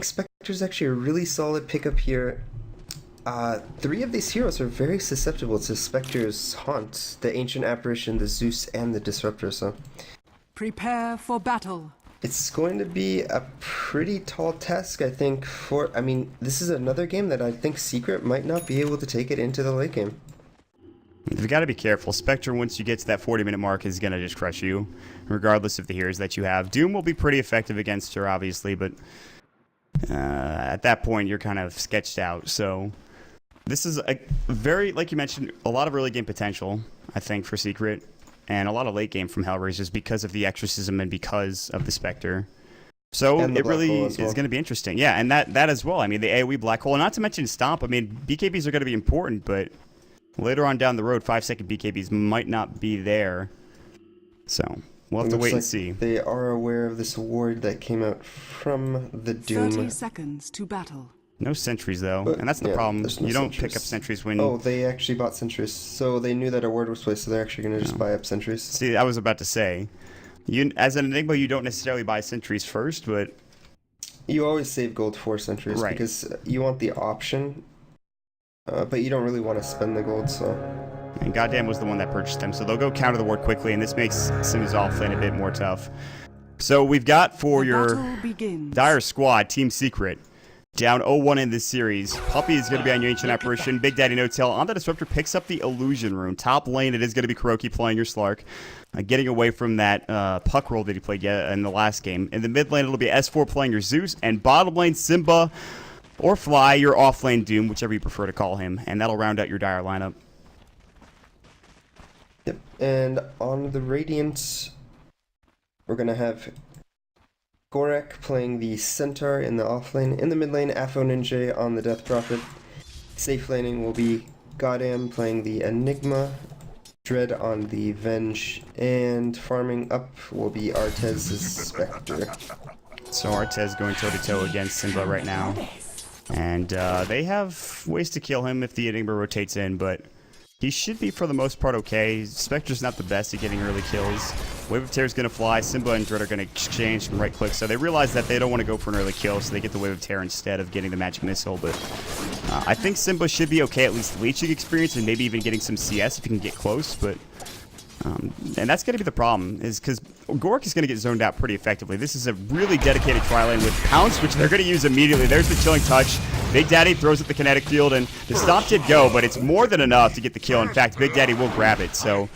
think Spectre's actually a really solid pickup here. Three of these heroes are very susceptible to Spectre's haunt, the Ancient Apparition, the Zeus, and the Disruptor, so Prepare for battle. it's going to be a pretty tall task, I think, I mean, this is another game that I think Secret might not be able to take it into the late game. You've got to be careful. Spectre, once you get to that 40-minute mark, is going to just crush you, regardless of the heroes that you have. Doom will be pretty effective against her, obviously, but at that point, you're kind of sketched out. So this is a very, like you mentioned, a lot of early game potential, I think, for Secret, and a lot of late game from Hellraisers because of the Exorcism and because of the Spectre. So it really is going to be interesting. Yeah, and that as well. I mean, the AoE Black Hole, not to mention Stomp. I mean, BKBs are going to be important, but later on down the road, 5-second BKBs might not be there. So we'll have to wait and see. They are aware of this award that came out from the Doom. 30 seconds to battle. No sentries, though, and that's the problem. No you don't sentries. pick up sentries when... Oh, they actually bought sentries, so they knew that award was placed, so they're actually going to just buy up sentries. See, I was about to say, as an Enigma, you don't necessarily buy sentries first, but... You always save gold for sentries, right, because you want the option, but you don't really want to spend the gold, so... And Goddamn was the one that purchased them, so they'll go counter the ward quickly, and this makes Sims offlane a bit more tough. So we've got for your Dire squad, Team Secret, down 0-1 in this series. Puppy is going to be on your Ancient Apparition. Big Daddy No Tail on the Disruptor picks up the Illusion Rune. Top lane, it is going to be Kuroki playing your Slark, getting away from that puck roll that he played in the last game. In the mid lane, it'll be S4 playing your Zeus, and bottom lane, Simba or Fly, your off-lane Doom, whichever you prefer to call him, and that'll round out your Dire lineup. Yep, and on the Radiant, we're going to have Gorek playing the Centaur in the offlane. In the mid lane, Afo Ninja on the Death Prophet. Safe laning will be Goddamn playing the Enigma, Dread on the Venge, and farming up will be Artez's Spectre. So Artez going toe-to-toe against Simba right now. And they have ways to kill him if the Enigma rotates in, but he should be, for the most part, okay. Spectre's not the best at getting early kills. Wave of Terror is going to fly. Simba and Dread are going to exchange some right clicks. So they realize that they don't want to go for an early kill, so they get the Wave of Terror instead of getting the Magic Missile. But I think Simba should be okay, at least leeching experience, and maybe even getting some CS if he can get close. But and that's going to be the problem, is because Gork is going to get zoned out pretty effectively. This is a really dedicated tri-lane with Pounce, which they're going to use immediately. There's the Chilling Touch. Big Daddy throws at the kinetic field, and the Stomp did go, but it's more than enough to get the kill. In fact, Big Daddy will grab it. So,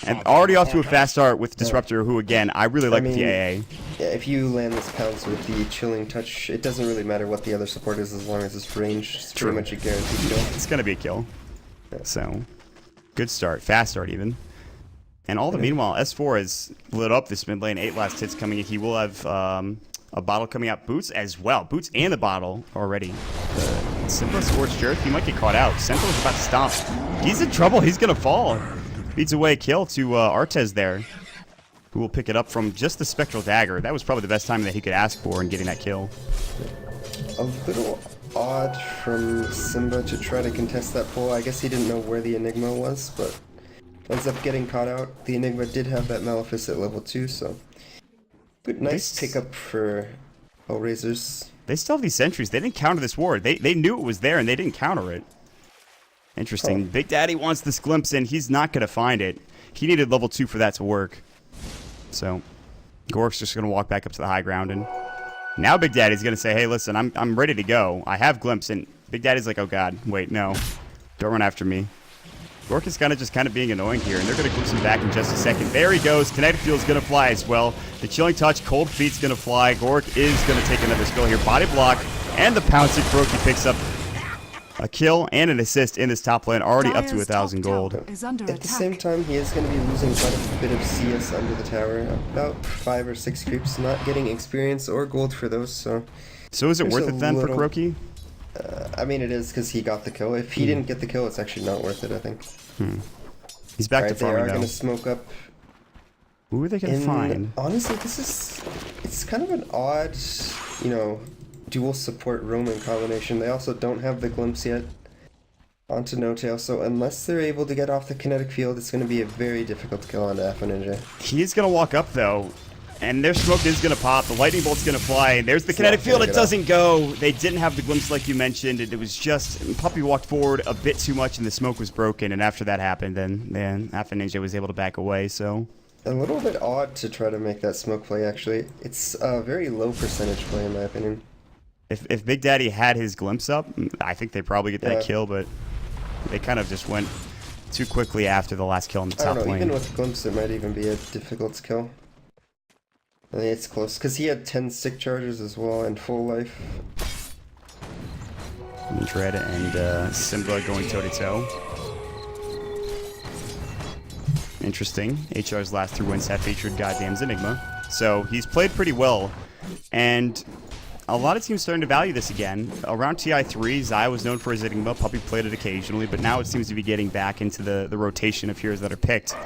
and already off to a fast start with Disruptor, who, again, I really like with the AA. Yeah, if you land this Pounce with the Chilling Touch, it doesn't really matter what the other support is as long as it's range. It's pretty much a guaranteed kill. It's going to be a kill. So, good start. Fast start, even. And all the meanwhile, S4 has lit up this mid lane. 8 last hits coming in. He will have a bottle coming out. Boots as well. Boots and the bottle already. Simba Scorched Earth. He might get caught out. Sentinel's about to stomp. He's in trouble. He's going to fall. Beats away a kill to Artez there, who will pick it up from just the Spectral Dagger. That was probably the best time that he could ask for in getting that kill. A little odd from Simba to try to contest that pull. I guess he didn't know where the Enigma was, but ends up getting caught out. The Enigma did have that Malefice at level 2, so good, nice pickup for Hellraisers. They still have these sentries. They didn't counter this ward. They knew it was there, and they didn't counter it. Interesting. Big Daddy wants this glimpse in. He's not going to find it. He needed level 2 for that to work. So Gork's just going to walk back up to the high ground, and now Big Daddy's going to say, hey, listen, I'm ready to go. I have glimpse, and Big Daddy's like, oh, God, wait, no. Don't run after me. Gork is kind of being annoying here, and they're going to glimpse him back in just a second. There he goes. Kinetic Field's going to fly as well. The Chilling Touch, Cold Feet's going to fly. Gork is going to take another skill here. Body block, and the Pouncing Kuroki picks up a kill and an assist in this top lane, already up to 1,000 gold. At the same time, he is going to be losing quite a bit of CS under the tower. About 5 or 6 creeps, not getting experience or gold for those, so... So is it worth it then for Kuroki? I mean, it is because he got the kill. If he didn't get the kill, it's actually not worth it, I think. He's back to farming, they are though. going to smoke up. Who are they going to find? Honestly, it's kind of an odd, dual support Roman combination. They also don't have the glimpse yet onto No Tail, so unless they're able to get off the kinetic field, it's going to be a very difficult kill on Afo Ninja. He is going to walk up, though. And their smoke is going to pop. The lightning bolt's going to fly. And there's the kinetic not field. gonna It get doesn't go. They didn't have the glimpse like you mentioned. It was just Puppy walked forward a bit too much and the smoke was broken. And after that happened, then Alpha Ninja was able to back away. So A little bit odd to try to make that smoke play, actually. It's a very low percentage play, in my opinion. if Big Daddy had his glimpse up, I think they'd probably get that Yeah. kill. But they kind of just went too quickly after the last kill in the I top don't know, lane. even with Glimpse, it might even be a difficult kill. I think it's close, because he had 10 stick charges as well, and full life. Dread and Simba going toe-to-toe. Interesting. HR's last 3 wins have featured Goddamn's Enigma. So he's played pretty well. And a lot of teams starting to value this again. Around TI3, Zai was known for his Enigma. Puppy played it occasionally, but now it seems to be getting back into the rotation of heroes that are picked.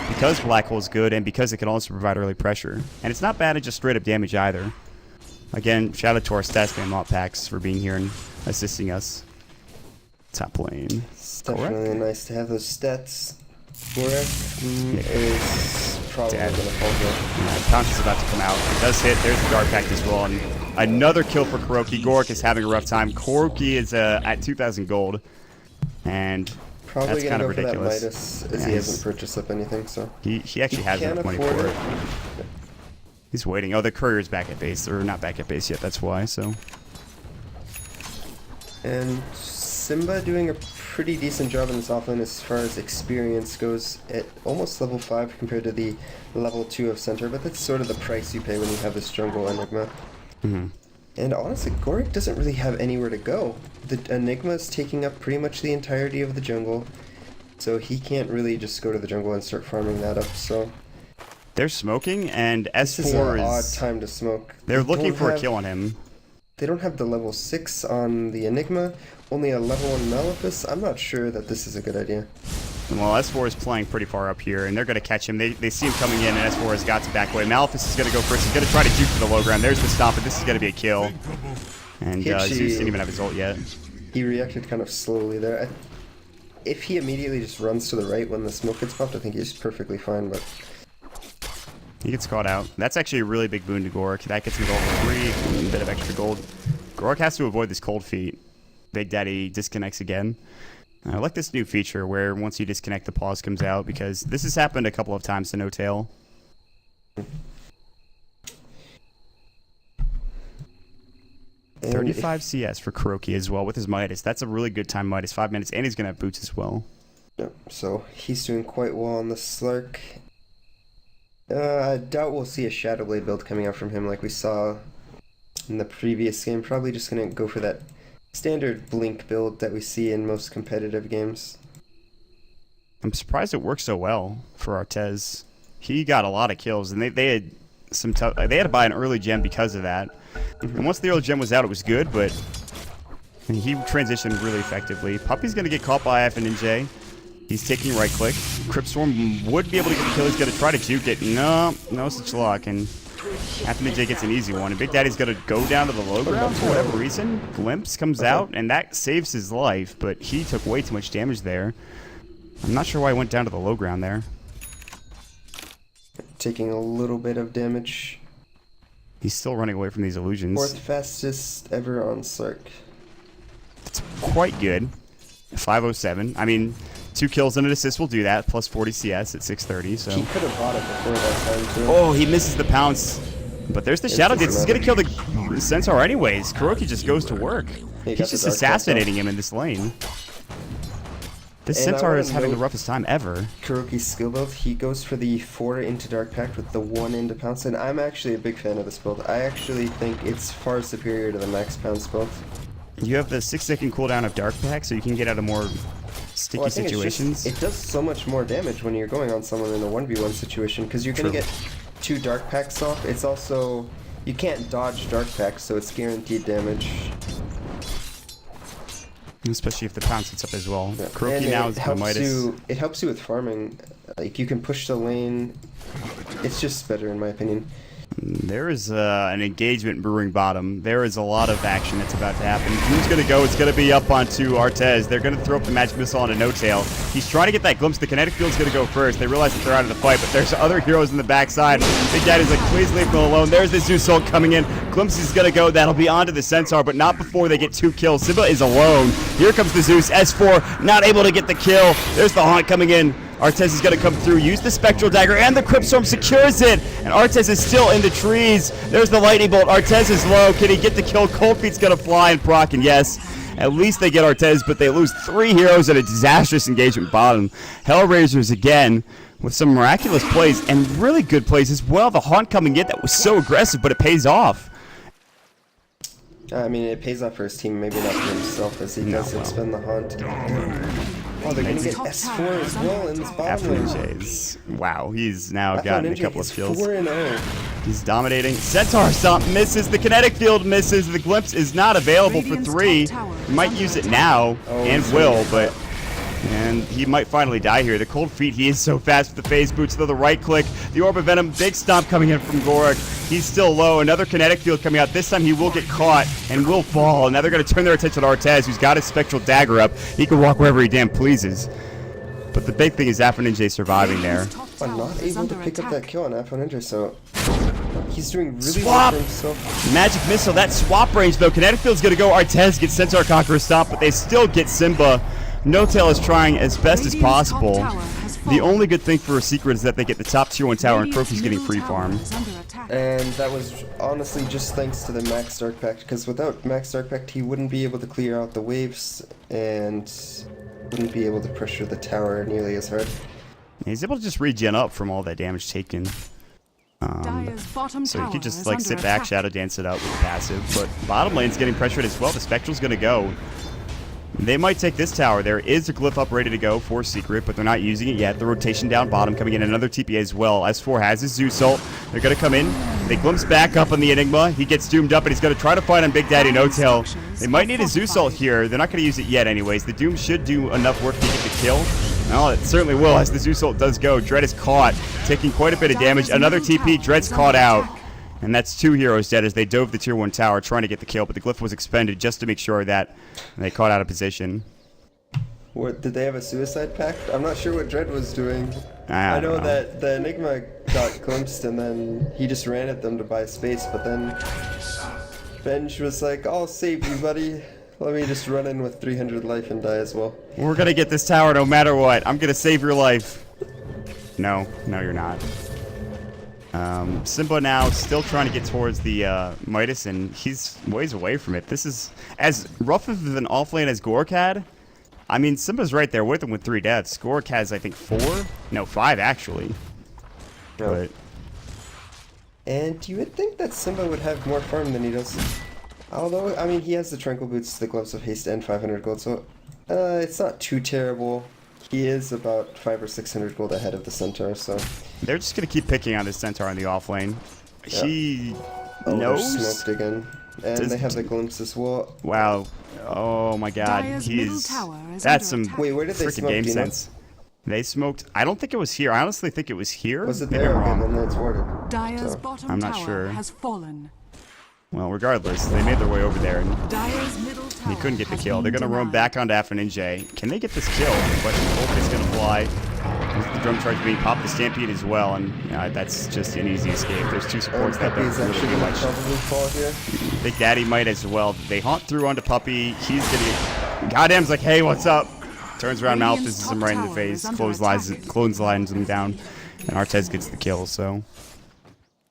Because Black Hole's good and because it can also provide early pressure. And it's not bad at just straight up damage either. Again, shout out to our stats fan Mop Packs for being here and assisting us. Top lane. It's definitely nice to have those stats. Gorek is probably going to fall down. Yeah, Pounce is about to come out. It does hit. There's the Guard Pact as well. And another kill for Kuroki. Gorek is having a rough time. Kuroki is at 2,000 gold. And Probably that's going kind to of go for that ridiculous. Midas, as Yeah, he hasn't purchased up anything, so... He actually has can't enough money afford for it. it. He's waiting. Oh, the courier's back at base. Or not back at base yet. That's why, so... And Simba doing a pretty decent job in this offlane as far as experience goes at almost level 5 compared to the level 2 of center, but that's sort of the price you pay when you have this jungle Enigma. Mm-hmm. And honestly, Gorek doesn't really have anywhere to go. The Enigma is taking up pretty much the entirety of the jungle, so he can't really just go to the jungle and start farming that up, so... They're smoking, and This is S4 an odd is... time to smoke. They're They looking don't for a have- kill on him. They don't have the level 6 on the Enigma, only a level 1 Malefice. I'm not sure that this is a good idea. Well, S4 is playing pretty far up here, and they're going to catch him. They see him coming in, and S4 has got to back away. Malefice is going to go first. He's going to try to juke to the low ground. There's the stomp, but this is going to be a kill. And He actually- Zeus didn't even have his ult yet. He reacted kind of slowly there. If he immediately just runs to the right when the smoke gets popped, I think he's perfectly fine, but... He gets caught out. That's actually a really big boon to Gork. That gets him to level 3, a bit of extra gold. Gork has to avoid this cold feet. Big Daddy disconnects again. I like this new feature where once you disconnect, the pause comes out, because this has happened a couple of times to No Tail. 35 CS for Kuroki as well with his Midas. That's a really good time Midas. 5 minutes, and he's going to have boots as well. Yep, so he's doing quite well on the Slark. I doubt we'll see a Shadow Blade build coming out from him like we saw in the previous game. Probably just going to go for that standard Blink build that we see in most competitive games. I'm surprised it worked so well for Artez. He got a lot of kills, and they had some they had to buy an early gem because of that. And once the early gem was out, it was good, but he transitioned really effectively. Puppy's going to get caught by FNJ. He's taking right click. Cryptstorm would be able to get the kill. He's going to try to juke it. No such luck. And FNJ gets an easy one. And Big Daddy's going to go down to the low ground for whatever reason. Glimpse comes out, and that saves his life, but he took way too much damage there. I'm not sure why he went down to the low ground there. Taking a little bit of damage. He's still running away from these illusions. 4th fastest ever on Slark. It's quite good. 507. I mean, 2 kills and an assist will do that, plus 40 CS at 630. So He could have bought it before that time, too. oh, he misses the pounce. But there's the Shadow Dance. He's going to kill the Centaur anyways. Kuroki just goes to work. He's just assassinating him in this lane. This And I Centaur wanna is having the note- roughest time ever. Kuroki's skill build, he goes for the 4 into Dark Pact with the 1 into Pounce, and I'm actually a big fan of this build. I actually think it's far superior to the Max Pounce build. You have the 6-second cooldown of Dark Pack, so you can get out of more sticky Well, I think situations. it does so much more damage when you're going on someone in a 1v1 situation, because you're going to True. get 2 Dark Packs off. It's also, you can't dodge Dark Packs, so it's guaranteed damage. Especially if the pounce hits up as well. Yeah. Kuroki And now it is helps Midas. it helps you with farming. Like, you can push the lane. It's just better in my opinion. There is an engagement brewing bottom. There is a lot of action that's about to happen. Who's going to go? It's going to be up onto Artez. They're going to throw up the magic missile on a no-tail. He's trying to get that glimpse. The kinetic field's going to go first. They realize that they're out of the fight, but there's other heroes in the backside. Big Daddy's like, please leave me alone. There's the Zeus ult coming in. Glimpse is going to go. That'll be onto the Centaur, but not before they get 2 kills. Simba is alone. Here comes the Zeus. S4 not able to get the kill. There's the Haunt coming in. Artez is going to come through, use the Spectral Dagger, and the Crypt Storm secures it. And Artez is still in the trees. There's the Lightning Bolt. Artez is low. Can he get the kill? Cold Feet's going to fly and proc, and yes, at least they get Artez, but they lose 3 heroes at a disastrous engagement bottom. Hellraisers again with some miraculous plays and really good plays as well. The Haunt coming in, that was so aggressive, but it pays off. I mean, it pays off for his team, maybe not for himself, as he doesn't spend the Haunt. Oh, they're going to get S4 as well in this bottom lane. FNJ's. Wow, he's now gotten a couple of kills. 4-0. He's dominating. Centaur Stomp misses. The kinetic field misses. The Glimpse is not available for 3. He might use it now, and will, but... And he might finally die here. The Cold Feet, he is so fast with the phase boots. Though the right click, the Orb of Venom, big stomp coming in from Gorak. He's still low. Another kinetic field coming out. This time he will get caught and will fall. Now they're going to turn their attention to Artez, who's got his Spectral Dagger up. He can walk wherever he damn pleases. But the big thing is Ninja surviving there. I'm not able to pick up that kill on Ninja, so he's doing really Swap! well for himself. Magic Missile, that swap range though. Kinetic Field's going to go. Artez gets Centaur Conqueror Stomp, but they still get Simba. No-Tail is trying as best as possible. The only good thing for a Secret is that they get the top tier 1 tower and Croaky's getting free farm. And that was honestly just thanks to the Max Dark Pact, because without Max Dark Pact he wouldn't be able to clear out the waves and wouldn't be able to pressure the tower nearly as hard. He's able to just regen up from all that damage taken. So you could just like sit back, Shadow Dance it out with the passive, but bottom lane's getting pressured as well. The Spectral's gonna go. They might take this tower. There is a glyph up ready to go for Secret, but they're not using it yet. The rotation down bottom coming in. Another TPA as well. S4 has his Zeus ult. They're going to come in. They glimpse back up on the Enigma. He gets doomed up, and he's going to try to fight on Big Daddy No-Tail. They might need a Zeus ult here. They're not going to use it yet anyways. The Doom should do enough work to get the kill. Well, it certainly will as the Zeus ult does go. Dread is caught, taking quite a bit of damage. Another TP. Dread's caught out. And that's 2 heroes dead as they dove the tier 1 tower trying to get the kill, but the glyph was expended just to make sure that they caught out of position. What, did they have a suicide pact? I'm not sure what Dread was doing. I know that the Enigma got glimpsed and then he just ran at them to buy space, but then Benj was like, I'll save you, buddy. Let me just run in with 300 life and die as well. We're going to get this tower no matter what. I'm going to save your life. No, you're not. Simba now still trying to get towards the Midas, and he's ways away from it. This is as rough of an offlane as Gork had. I mean, Simba's right there with him with 3 deaths. Gork has, I think, 5 actually. No. But and you would think that Simba would have more farm than he does. Although, I mean, he has the Tranquil Boots, the Gloves of Haste, and 500 gold, so it's not too terrible. He is about 500 or 600 gold ahead of the Centaur, so... They're just going to keep picking on this Centaur in the offlane. Yeah. He knows. knows. Smoked again. And they have the glimpse as well. Wow. Oh my god. That's some Wait, where did they freaking smoke, game do you know? sense. They smoked. I don't think it was here. I honestly think it was here. Was it Maybe there? I'm Okay, wrong. then it's warded. Dire's So, bottom I'm not tower sure. has fallen. Well, regardless, they made their way over there, and Dire's middle tower he couldn't get the has kill. They're been going to roam denied. back onto Ninja. Can they get this kill? The question is going to fly. There's the drum charge being popped, the Stampede as well, and that's just an easy escape. There's 2 supports that Puppy is don't actually really do going much. to probably fall here. Big Daddy might as well. They haunt through onto Puppy. He's getting... Goddamn's like, hey, what's up? Turns around, Malphus him right in the face, clotheslines him down, and Artez gets the kill, so...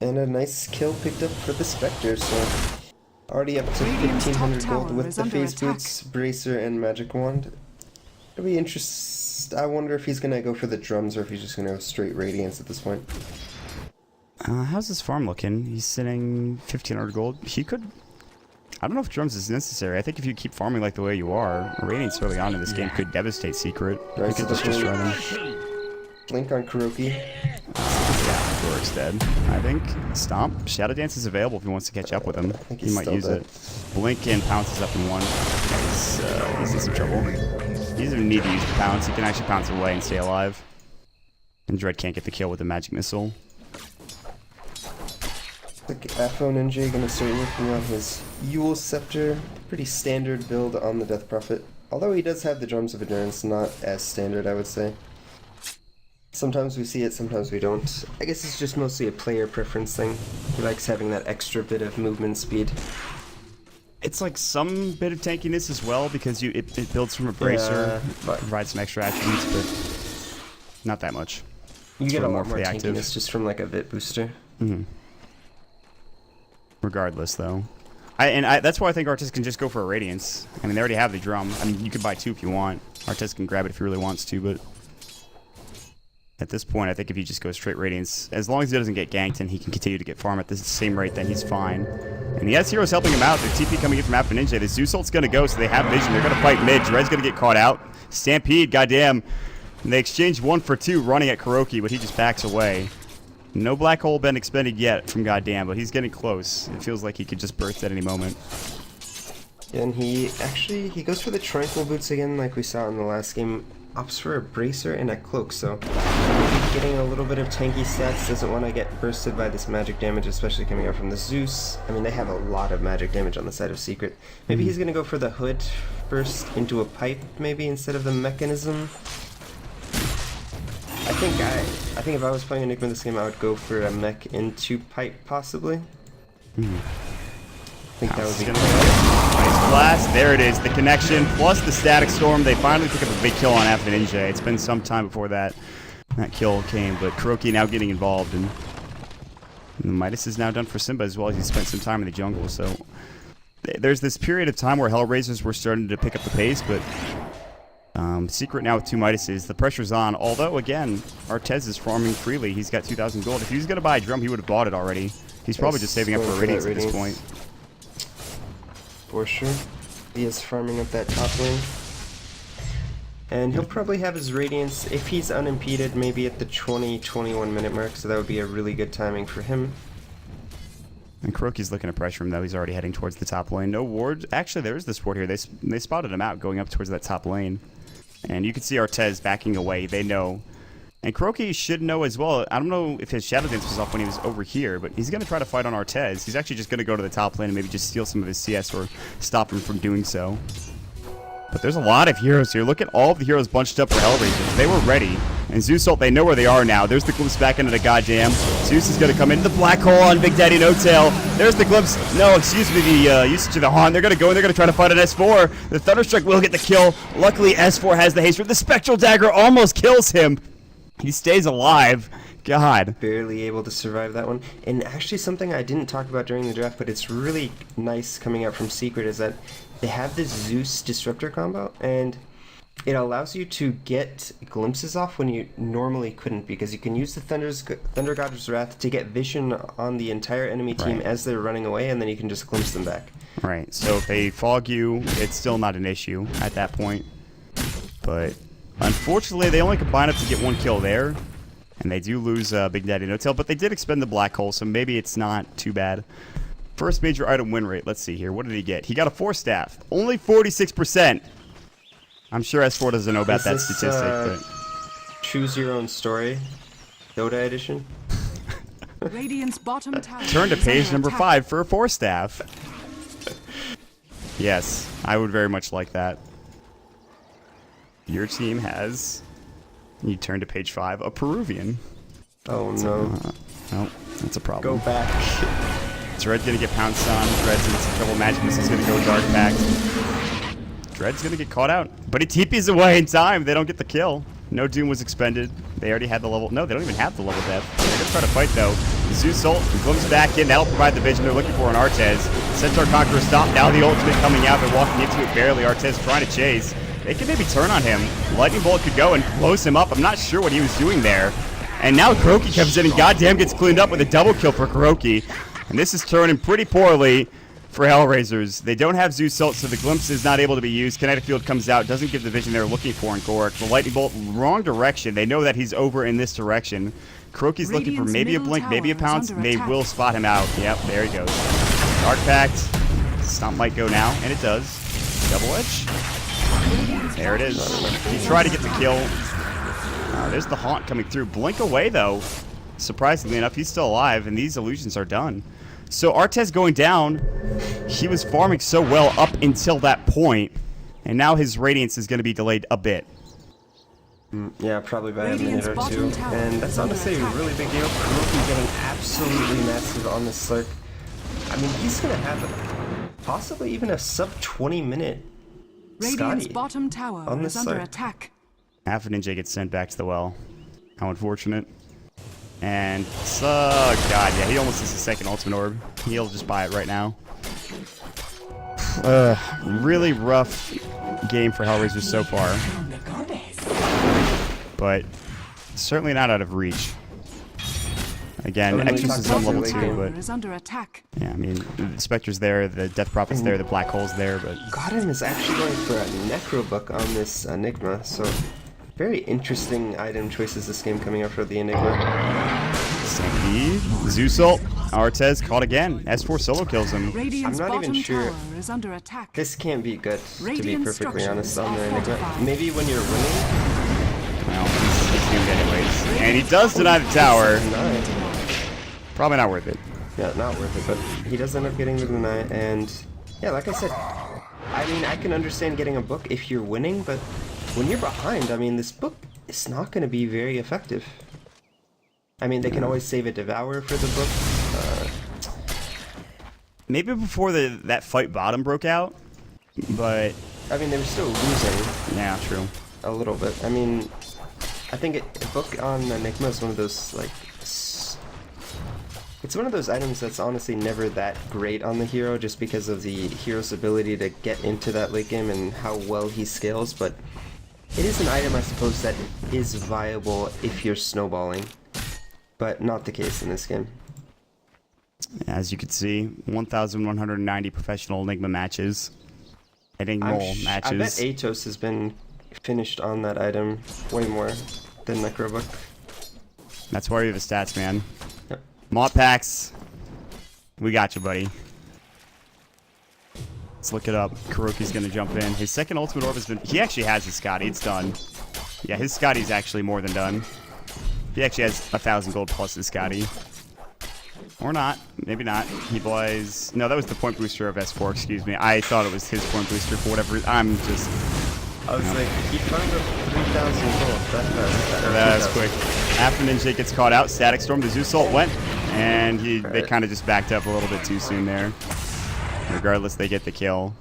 And a nice kill picked up for the Spectre, so... Already up to 1500 gold with the Phase Boots, Bracer, and Magic Wand. It'll be interesting. I wonder if he's going to go for the drums or if he's just going to go straight Radiance at this point. How's his farm looking? He's sitting 1500 gold. He could... I don't know if drums is necessary. I think if you keep farming like the way you are, Radiance early on in this game could devastate Secret. Right, You could so just destroy them. Blink on Kuroki. Yeah, Gork's dead, I think. Stomp. Shadow Dance is available if he wants to catch up with him. think He he's might still use dead. it. Blink and pounces up in 1. He's in some trouble. He doesn't even need to use the pounce. He can actually pounce away and stay alive. And Dread can't get the kill with the magic missile. Like Afo Ninja gonna start working on his Yule Scepter. Pretty standard build on the Death Prophet. Although he does have the Drums of Endurance, not as standard, I would say. Sometimes we see it, sometimes we don't. I guess it's just mostly a player preference thing. He likes having that extra bit of movement speed. It's like some bit of tankiness as well because it builds from a bracer, provides some extra attributes, but not that much. You get a lot more active. tankiness just from like a Vit booster. Mm-hmm. Regardless, though. That's why I think Artist can just go for a Radiance. I mean, they already have the drum. I mean, you could buy 2 if you want. Artist can grab it if he really wants to, but at this point, I think if he just goes straight Radiance, as long as he doesn't get ganked and he can continue to get farm at the same rate, then he's fine. And he has heroes helping him out. There's TP coming in from Alpha Ninja. The Zeus ult's going to go, so they have vision. They're going to fight mid. Dread's going to get caught out. Stampede, goddamn. And they exchange 1 for 2 running at Kuroki, but he just backs away. No black hole been expended yet from goddamn, but he's getting close. It feels like he could just burst at any moment. And he goes for the Tranquil Boots again like we saw in the last game. Opts for a Bracer and a Cloak, so getting a little bit of tanky stats, doesn't want to get bursted by this magic damage, especially coming out from the Zeus. I mean, they have a lot of magic damage on the side of Secret. Maybe he's going to go for the Hood first into a Pipe, maybe, instead of the Mechanism. I think if I was playing Enigma this game, I would go for a mech into Pipe, possibly. I think that would be good. Nice blast. There it is. The connection plus the Static Storm. They finally pick up a big kill on Alpha Ninja. It's been some time before that kill came, but Kuroki now getting involved, and the Midas is now done for Simba as well. He spent some time in the jungle, so there's this period of time where Hellraisers were starting to pick up the pace, but Secret now with 2 Midases. The pressure's on, although, again, Artez is farming freely. He's got 2,000 gold. If he was going to buy a drum, he would have bought it already. He's probably just saving up for a Radiance at this point. For sure. He is farming up that top lane. And he'll probably have his Radiance, if he's unimpeded, maybe at the 20-21 minute mark, so that would be a really good timing for him. And Kuroki's looking to pressure him, though. He's already heading towards the top lane. No ward. Actually, there is this ward here. They spotted him out going up towards that top lane. And you can see Artez backing away. They know. And Kuroki should know as well. I don't know if his Shadow Dance was off when he was over here, but he's going to try to fight on Artez. He's actually just going to go to the top lane and maybe just steal some of his CS or stop him from doing so. But there's a lot of heroes here. Look at all of the heroes bunched up for Hellraisers. They were ready. And Zeus ult, they know where they are now. There's the glimpse back into the goddamn. Zeus is going to come into the black hole on Big Daddy No Tail. There's the glimpse. No, excuse me, the usage of the Haunt. They're going to go and they're going to try to fight an S4. The Thunderstruck will get the kill. Luckily, S4 has the haste. The Spectral Dagger almost kills him. He stays alive. God. Barely able to survive that one. And actually something I didn't talk about during the draft, but it's really nice coming out from Secret, is that they have this Zeus Disruptor combo, and it allows you to get glimpses off when you normally couldn't, because you can use the Thunder God's Wrath to get vision on the entire enemy team as they're running away, and then you can just glimpse them back. Right, so if they fog you, it's still not an issue at that point. But unfortunately, they only combine up to get 1 kill there, and they do lose Big Daddy No Tail, but they did expend the black hole, so maybe it's not too bad. First major item win rate. Let's see here. What did he get? He got a 4 staff. Only 46%. I'm sure S4 doesn't know about that statistic. But Choose Your Own Story, Dota edition. Radiant's bottom tower. Turn to page number 5 for a 4 staff. Yes, I would very much like that. Your team has. You turn to page 5. A Peruvian. Oh no. No, that's a problem. Go back. Dread's gonna get pounced on. Dread's in trouble. Magic Missile's gonna go Dark Pact. Dread's gonna get caught out. But he TP's away in time. They don't get the kill. No Doom was expended. They already had the level. No, they don't even have the level death. They're gonna try to fight though. Zeus ult comes back in. That'll provide the vision they're looking for on Artez. Centaur Conqueror stop. Now the ultimate coming out. They're walking into it barely. Artez trying to chase. They can maybe turn on him. Lightning Bolt could go and blows him up. I'm not sure what he was doing there. And now Kuroki comes in and goddamn gets cleaned up with a double kill for Kuroki. And this is turning pretty poorly for Hellraisers. They don't have Zeus ult, so the glimpse is not able to be used. Kinetic Field comes out, doesn't give the vision they're looking for in Gorak. The Lightning Bolt, wrong direction. They know that he's over in this direction. Kuroki's looking for maybe a blink, maybe a pounce. They will spot him out. Yep, there he goes. Dark Pact. Stomp might go now, and it does. Double Edge. There it is. He tried to get the kill. There's the Haunt coming through. Blink away, though. Surprisingly enough, he's still alive, and these illusions are done. So Artez going down, he was farming so well up until that point, and now his Radiance is going to be delayed a bit. Yeah, probably by a Radiant's minute or bottom two. tower And that's is under honestly a attack. really big deal. Kuroki getting absolutely massive on this Slurk. I mean, he's going to have possibly even a sub 20 minute Radiant's Scotty bottom tower on is this under side. attack. Half a Ninja gets sent back to the well. How unfortunate. And, oh god, yeah, he almost has a second ultimate orb. He'll just buy it right now. Really rough game for Hellraiser so far. But certainly not out of reach. Again, when we Exorcist talked is on about level the 2, late but Is under attack. yeah, I mean, the Spectre's there, the Death Prophet's there, the Black Hole's there, but Godham is actually going for a Necro Book on this Enigma, so very interesting item choices this game coming up for the Enigma. Stampede, Zeusult, Artez caught again. S4 solo kills him. Radiant's I'm not even bottom sure. tower is under attack. This can't be good, to be Radiant perfectly structures honest, on are the Enigma. fortified. Maybe when you're winning, Well, he's doomed anyways. And he does deny the tower. deny. Probably not worth it. Yeah, not worth it, but he does end up getting the deny, and yeah, like I said, I mean, I can understand getting a book if you're winning, but when you're behind, I mean, this book is not going to be very effective. I mean, they can always save a Devour for the book. Maybe before that fight bottom broke out, but I mean, they were still losing yeah, true. a little bit. I mean, I think a book on Enigma is one of those, like, it's one of those items that's honestly never that great on the hero just because of the hero's ability to get into that late game and how well he scales, but it is an item, I suppose, that is viable if you're snowballing, but not the case in this game. As you can see, 1,190 professional Enigma matches. Enigma I bet matches. Atos has been finished on that item way more than Necrobook. That's why you have the stats, man. Yep. Mott packs. We got you, buddy. Let's look it up. Kuroki's gonna jump in. His second ultimate orb has been... He actually has his Scotty. It's done. Yeah, his Scotty's actually more than done. He actually has 1,000 gold plus his Scotty. Or not. Maybe not. He buys... No, that was the point booster of S4, excuse me. I thought it was his point booster for whatever... I'm just... I was like, he found up 3,000 gold. That's quick. After Ninja gets caught out, Static Storm, the Zeusult went, and they kind of just backed up a little bit too soon there. Regardless, they get the kill.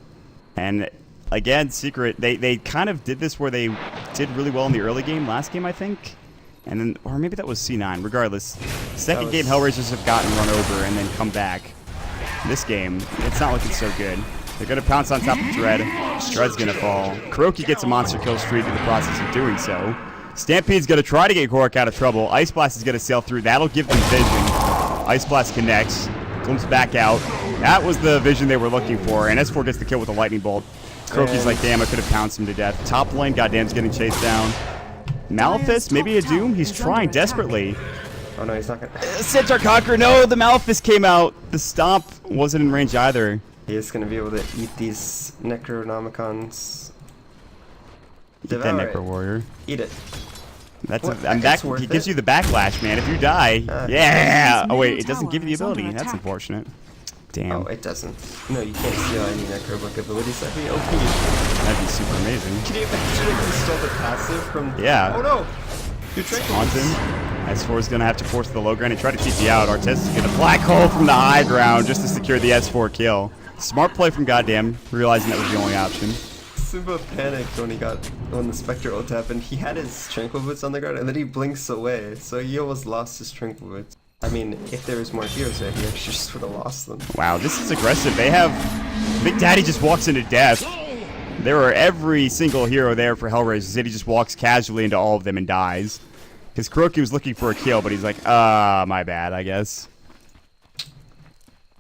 And again, Secret, they kind of did this where they did really well in the early game, last game, I think. And then, or maybe that was C9. Regardless, second game, Hellraisers have gotten run over and then come back. This game, it's not looking so good. They're going to pounce on top of Dread. Dread's going to fall. Kuroki gets a monster kill streak in the process of doing so. Stampede's going to try to get Gorak out of trouble. Ice Blast is going to sail through. That'll give them vision. Ice Blast connects. Comes back out. That was the vision they were looking for. And S4 gets the kill with a lightning bolt. Kuroki's like, damn, I could have pounced him to death. Top lane, goddamn's getting chased down. Malefice, maybe a Doom? He's trying desperately. Oh no, he's not gonna... Centaur Conqueror, no, the Malefice came out. The Stomp wasn't in range either. He is gonna be able to eat these Necronomicons. Eat that Devour it. Necro Warrior. Eat it. That's What? and that It's worth he gives it. you the backlash, man. If you die, Ah. yeah. Oh wait, His it doesn't give you the tower is ability. under That's attack. unfortunate. Oh, Damn, it doesn't. No, you can't steal any Necrobook abilities. That'd be OP. that'd be super amazing. Can you imagine if you stole the passive from... Yeah. Oh no! You're Taunts him. S4 is gonna have to force the low ground and try to TP out. Artez is gonna black hole from the high ground just to secure the S4 kill. Smart play from Goddamn, realizing that was the only option. Simba panicked when the Spectre ult happened. He had his Tranquil Boots on the ground and then he blinks away, so he almost lost his Tranquil Boots. I mean, if there was more heroes there, he actually just would have lost them. Wow, this is aggressive. They have... Big Daddy just walks into death. There are every single hero there for Hellraisers. He just walks casually into all of them and dies. Because Kuroki was looking for a kill, but he's like, my bad, I guess.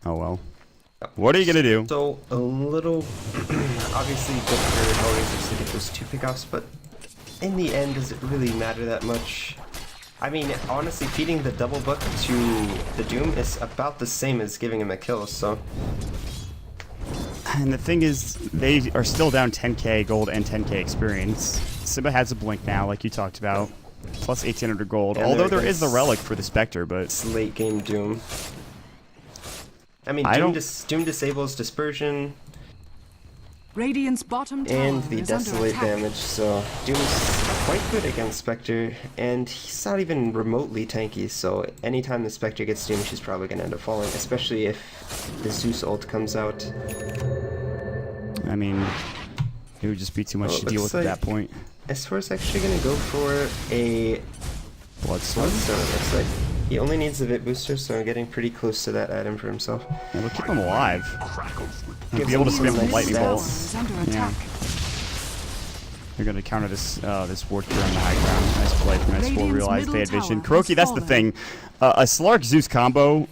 Oh well. What are you gonna do? So, a little... obviously good for Hellraisers to get those 2 pickoffs, but in the end, does it really matter that much? I mean, honestly, feeding the double book to the Doom is about the same as giving him a kill, so... And the thing is, they are still down 10k gold and 10k experience. Simba has a blink now, like you talked about. Plus 1800 gold. And Although there there is is- the relic for the Spectre, but... It's late game Doom. I mean, Doom disables dispersion Radiant's bottom tower and the is under desolate attack. damage, so Doom's quite good against Spectre, and he's not even remotely tanky, so anytime the Spectre gets Doom, she's probably going to end up falling, especially if the Zeus ult comes out. I mean, it would just be too much to deal with at that point. S4 is actually going to go for a Bloodstone. Bloodstone, it looks like. He only needs the Vit booster, so I'm getting pretty close to that item for himself. It'll keep him alive. He'll Gives be able to him spam some the lightning nice bolt. stats. Is under Yeah. attack. They're going to counter this this ward here on the high ground. Nice play from S4. Radiant's Realized they had middle vision. tower has Kuroki, that's the fallen. thing. A Slark Zeus combo,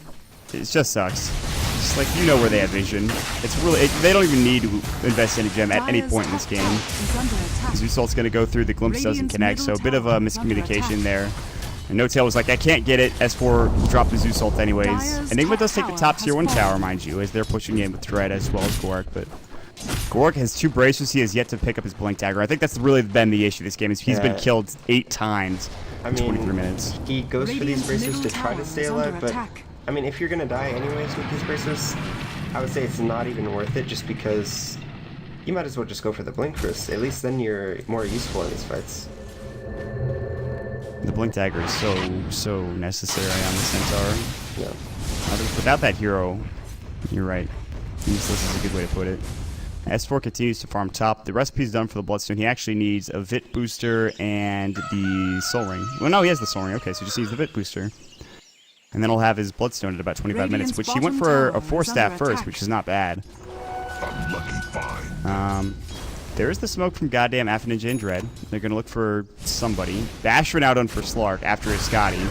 it just sucks. It's like, you know where they have vision. It's really, they don't even need to invest any gem at any Dire's point in this top game. tower is under attack. Zeus ult's going to go through, the glimpse doesn't Radiant's connect, so a middle bit of a tower is under miscommunication attack. there. And No Tail was like, I can't get it. S4 dropped the Zeus ult anyways. Dire's Enigma top does take the tower top has tier 1 fallen. tower, mind you, as they're pushing in with Dread as well as Gork, but Gork has 2 bracers. He has yet to pick up his Blink Dagger. I think that's really been the issue this game, is he's been Yeah. killed 8 times in 23 minutes. He goes for these Radiant's bracers to middle try to tower stay is alive, under but attack. I mean, if you're gonna die anyways with these bracers, I would say it's not even worth it, just because you might as well just go for the Blink first. At least then you're more useful in these fights. The Blink Dagger is so necessary on the Centaur. Yeah. Without that hero, you're right. Useless is a good way to put it. S4 continues to farm top. The recipe's done for the Bloodstone. He actually needs a Vit booster and the Soul Ring. Well, no, he has the Soul Ring. Okay, so he just needs the Vit booster. And then he'll have his Bloodstone at about 25 minutes, Radiant's which he went bottom for a tower 4-stat is first, under which is not bad. There's the smoke from goddamn Ninja and Dread. They're going to look for somebody. Bash ran out on for Slark after his Scotty.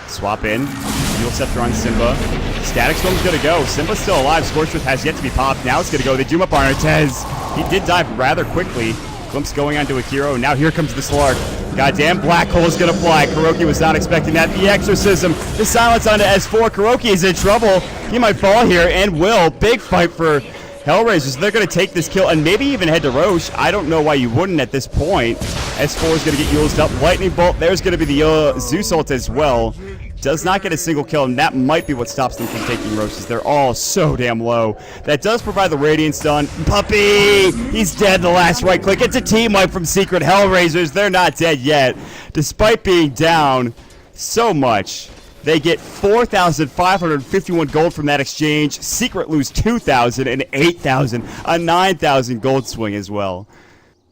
Swap in. Dual Scepter on Simba. Static Storm's going to go. Simba's still alive. Scorched Earth has yet to be popped. Now it's going to go. They doom up on Artez. He did dive rather quickly. Glimpse going onto a hero. Now here comes the Slark. Goddamn Black Hole is going to fly. Kuroki was not expecting that. The Exorcism. The silence onto S4. Kuroki is in trouble. He might fall here and will. Big fight for Hellraisers. They're going to take this kill and maybe even head to Roche. I don't know why you wouldn't at this point. S4 is going to get used up. Lightning Bolt. There's going to be the Zeus ult as well. Does not get a single kill, and that might be what stops them from taking Roaches. They're all so damn low. That does provide the Radiant stun. Puppy! He's dead, the last right click. It's a team wipe from Secret Hellraisers. They're not dead yet. Despite being down so much, they get 4,551 gold from that exchange. Secret lose 2,000 and 8,000. A 9,000 gold swing as well.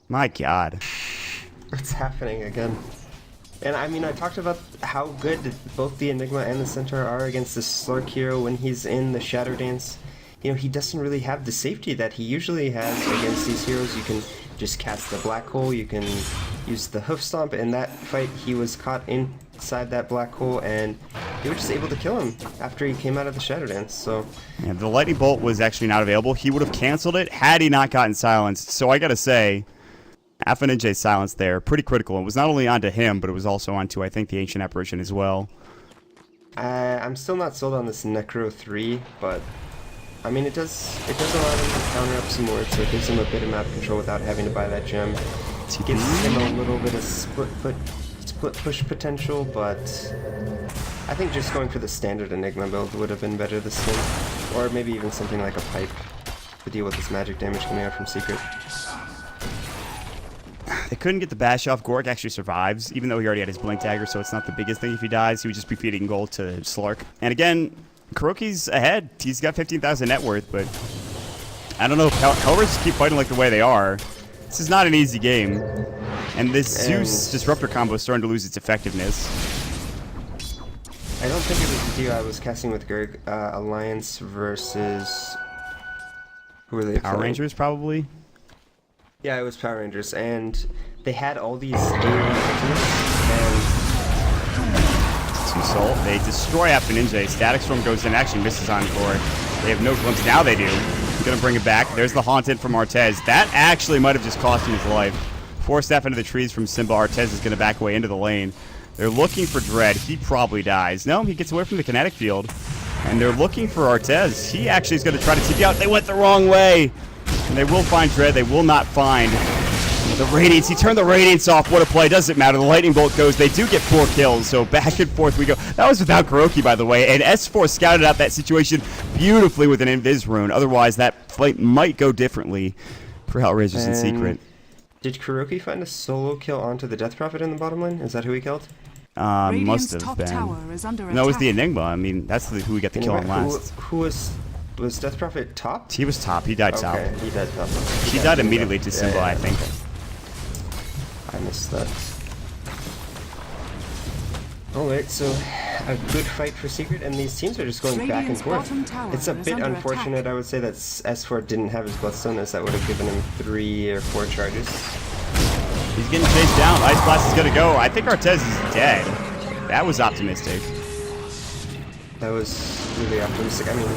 My God. It's happening again. And I mean, I talked about how good both the Enigma and the Centaur are against the Slark hero when he's in the Shadow Dance. You know, he doesn't really have the safety that he usually has against these heroes. You can just cast the Black Hole, you can use the Hoof Stomp. In that fight, he was caught inside that Black Hole, and they were just able to kill him after he came out of the Shadow Dance, so... Yeah, the Lightning Bolt was actually not available. He would have canceled it had he not gotten silenced. So I gotta say, Ninja's silence there, pretty critical. It was not only onto him, but it was also onto, I think, the Ancient Apparition as well. I'm still not sold on this Necro 3, but... I mean, it does allow them to counter up some more, so it gives him a bit of map control without having to buy that gem. It gives him a little bit of split push potential, but I think just going for the standard Enigma build would have been better this time. Or maybe even something like a pipe to deal with this magic damage coming out from Secret. They couldn't get the bash off. Gork actually survives, even though he already had his Blink Dagger, so it's not the biggest thing if he dies. He would just be feeding gold to Slark. And again, Kuroki's ahead. He's got 15,000 net worth, but I don't know if Hellraisers keep fighting like the way they are. This is not an easy game. And this Zeus Disruptor combo is starting to lose its effectiveness. I don't think it was the deal I was casting with Gerg. Alliance versus... Who were they Power playing? Rangers, probably? Yeah, it was Power Rangers, and they had all these AoE and Soul. They destroy Ninja. Static Storm goes in, actually misses on Gork. They have no glimpse. Now they do. Gonna bring it back. There's the Haunted from Artez. That actually might have just cost him his life. 4-step into the trees from Simba. Artez is gonna back away into the lane. They're looking for Dread. He probably dies. No, he gets away from the kinetic field. And they're looking for Artez. He actually is gonna try to TP out. They went the wrong way. And they will find Dread. They will not find The Radiance, he turned the Radiance off. What a play. Doesn't matter. The Lightning Bolt goes. They do get 4 kills, so back and forth we go. That was without Kuroki, by the way, and S4 scouted out that situation beautifully with an Invis rune. Otherwise, that fight might go differently for Hellraisers in Secret. Did Kuroki find a solo kill onto the Death Prophet in the bottom lane? Is that who he killed? Must have top been. tower is under No, it was attack. the Enigma. I mean, that's who we got the kill on last. Who was Death Prophet top? He was top. He died top. Okay, he died top. He died immediately to Symbol, I think. I missed that. Alright, so a good fight for Secret, and these teams are just going back and Radiant's forth. bottom tower It's a is bit under unfortunate, attack. I would say, that S4 didn't have his Bloodstone, as that would have given him 3 or 4 charges. He's getting chased down. Ice Blast is going to go. I think Artez is dead. That was optimistic. That was really optimistic. I mean,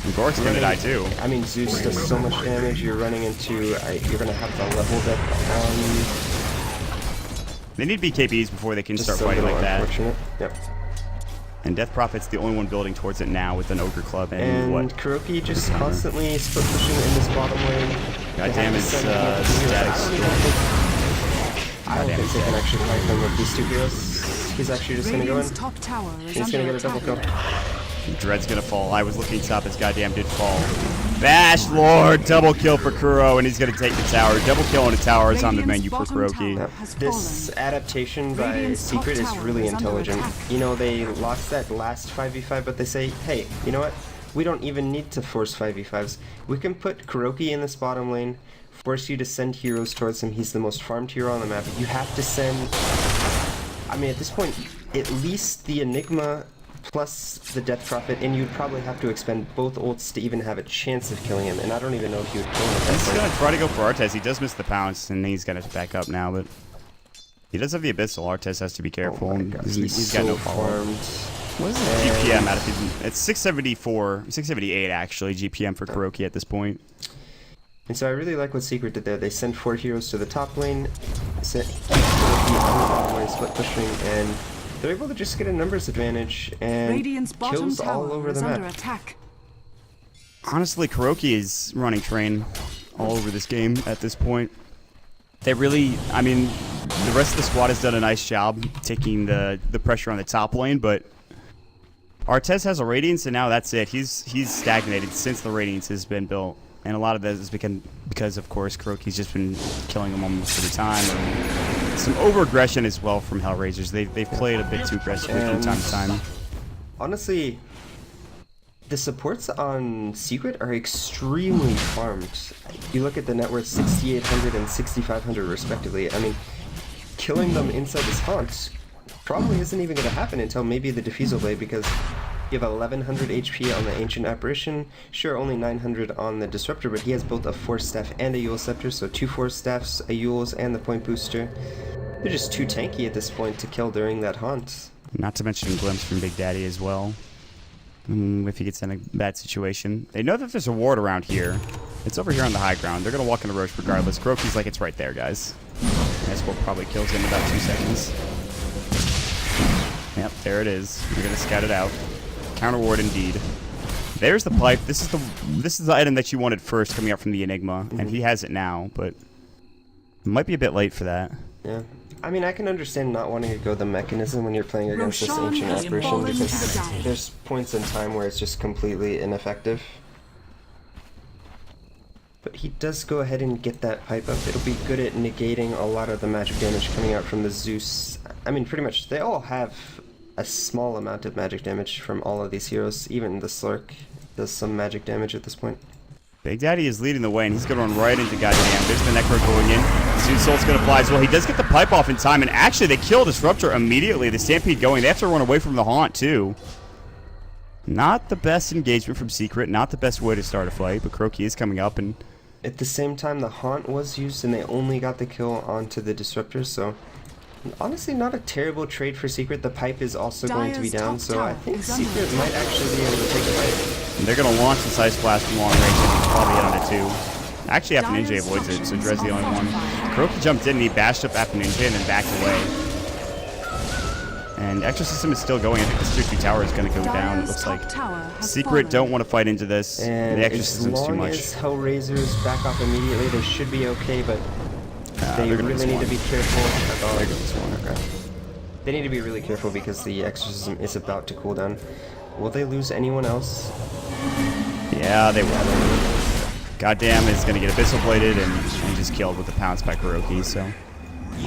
And Gork's going to die too. I mean, Zeus does so much damage. You're running into. You're going to have the level depth on. They need BKBs before they can Just start so fighting like that. unfortunate. Yep. And Death Prophet's the only one building towards it now with an Ogre Club and what? Kuroki just constantly split pushing in this bottom lane. Goddamn, it's static. I don't think they can actually fight them with these 2 heroes. He's actually just going to go in. Radiant's top tower is He's going under to get a double attack. kill. Dread's gonna fall. I was looking top. His goddamn did fall. Bash Lord, double kill for Kuro, and he's gonna take the tower. Double kill on the tower is on the menu for Kuroki. Yep. has This adaptation by Radiant's top Secret is tower really is under intelligent. attack. You know, they lost that last 5v5, but they say, hey, you know what? We don't even need to force 5v5s. We can put Kuroki in this bottom lane, force you to send heroes towards him. He's the most farmed hero on the map. You have to send... I mean, at this point, at least the Enigma plus the Death Prophet, and you'd probably have to expend both ults to even have a chance of killing him, and I don't even know if he would kill him at that He's point. gonna try to go for Artez. He does miss the pounce, and he's gonna back up now, but he does have the Abyssal. Artez has to be careful. Oh my God, he's got so no follow-up. farmed. What is his GPM out of his? It's 674, 678 actually GPM for Kuroki at this point. And so I really like what Secret did there. They sent 4 heroes to the top lane, sent Kuroki on the bottom lane, split pushing, and they're able to just get a numbers advantage and Radiant's bottom kills all tower over is the under map. attack. Honestly, Kuroki is running train all over this game at this point. They really, I mean, the rest of the squad has done a nice job taking the pressure on the top lane, but Artez has a Radiance, and now that's it. He's stagnated since the Radiance has been built. And a lot of that is because of course, Kuroki's just been killing him almost every time. And some over-aggression as well from Hellraisers. They've played a bit too aggressively from time to time. Honestly, the supports on Secret are extremely farmed. You look at the net worth 6,800 and 6,500 respectively. I mean, killing them inside this haunt probably isn't even going to happen until maybe the Diffusal Blade, because you have 1100 HP on the Ancient Apparition, sure only 900 on the Disruptor, but he has both a Force Staff and a Eul Scepter, so 2 Force Staffs, a Eul's, and the Point Booster. They're just too tanky at this point to kill during that haunt. Not to mention Glimpse from Big Daddy as well. If he gets in a bad situation. They know that there's a ward around here. It's over here on the high ground. They're going to walk in the Roche regardless. Kuroki's like, it's right there, guys. S4 probably kills him in about 2 seconds. Yep, there it is. We're going to scout it out. Counter ward indeed. There's the pipe. This is the item that you wanted first coming up from the Enigma, and he has it now, but it might be a bit late for that. Yeah. I mean, I can understand not wanting to go the mechanism when you're playing against this Roshan Ancient has Apparition, fallen to the because dive. there's points in time where it's just completely ineffective. But he does go ahead and get that pipe up. It'll be good at negating a lot of the magic damage coming out from the Zeus. I mean, pretty much, they all have a small amount of magic damage from all of these heroes. Even the Slurk does some magic damage at this point. Big Daddy is leading the way, and he's going to run right into goddamn. There's the Necro going in. Soon Soul's going to fly as well. He does get the pipe off in time, and actually they kill Disruptor immediately. The Stampede going. They have to run away from the Haunt, too. Not the best engagement from Secret. Not the best way to start a fight, but Kuroki is coming up, and At the same time, the Haunt was used, and they only got the kill onto the Disruptor, so honestly not a terrible trade for Secret. The pipe is also going to be Dire's down, top so I tower think is under Secret might actually be able to take the fight. they're going to launch the Ice Blast from long range, and he's probably hit on it, too. Actually, Appa Ninja avoids it, so Dred's the only one. Kuroki jumped in, and he bashed up Appa Ninja, and then backed away. And Exorcism is still going. I think this 2-2 tower is going to go down, it looks like. Secret don't want to fight into this. And The as Exorcism's too long much. as Hellraisers back off immediately, they should be okay, but They they're gonna really miss need one. to be careful about. There goes one. Okay. They need to be really careful because the exorcism is about to cool down. Will they lose anyone else? Yeah, they will. Goddamn is going to get abyssal bladed and just killed with the pounce by Kuroki. So,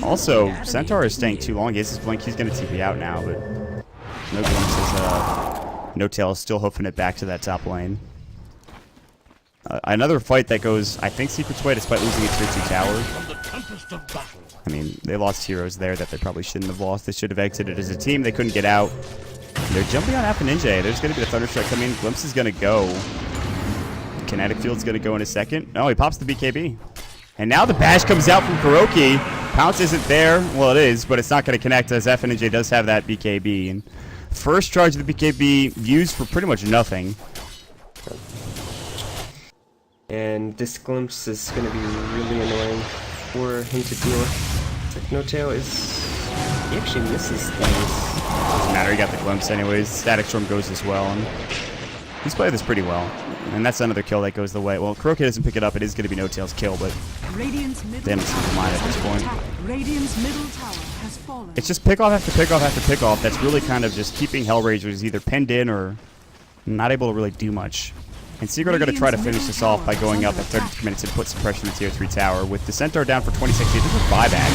also Centaur is staying too long. He has his blink. He's going to TP out now, but no glimpses. No tail is still hoofing it back to that top lane. Another fight that goes, I think, Secret's way despite losing a tier 2 tower. I mean, they lost heroes there that they probably shouldn't have lost. They should have exited as a team. They couldn't get out. They're jumping on Alpha Ninja. There's going to be the Thunderstrike coming in. Glimpse is going to go. Kinetic Field's going to go in a second. Oh, he pops the BKB. And now the bash comes out from Kuroki. Pounce isn't there. Well, it is, but it's not going to connect as FNJ does have that BKB. And first charge of the BKB used for pretty much nothing. And this glimpse is going to be really annoying for him to deal with. It's like No Tail is... He actually misses these. Doesn't matter, he got the glimpse anyways. Static Storm goes as well. And he's played this pretty well. And that's another kill that goes the way. Well, Kuroki doesn't pick it up. It is going to be No Tail's kill, but damn, it's in mine at this point. Radiant's middle tower has fallen. It's just pick off after pick off after pick off. That's really kind of just keeping Hellraisers either pinned in or not able to really do much. And Secret are going to try to finish this off by going up at 33 minutes and put some pressure in the tier 3 tower. With the Centaur down for 26, this is buyback.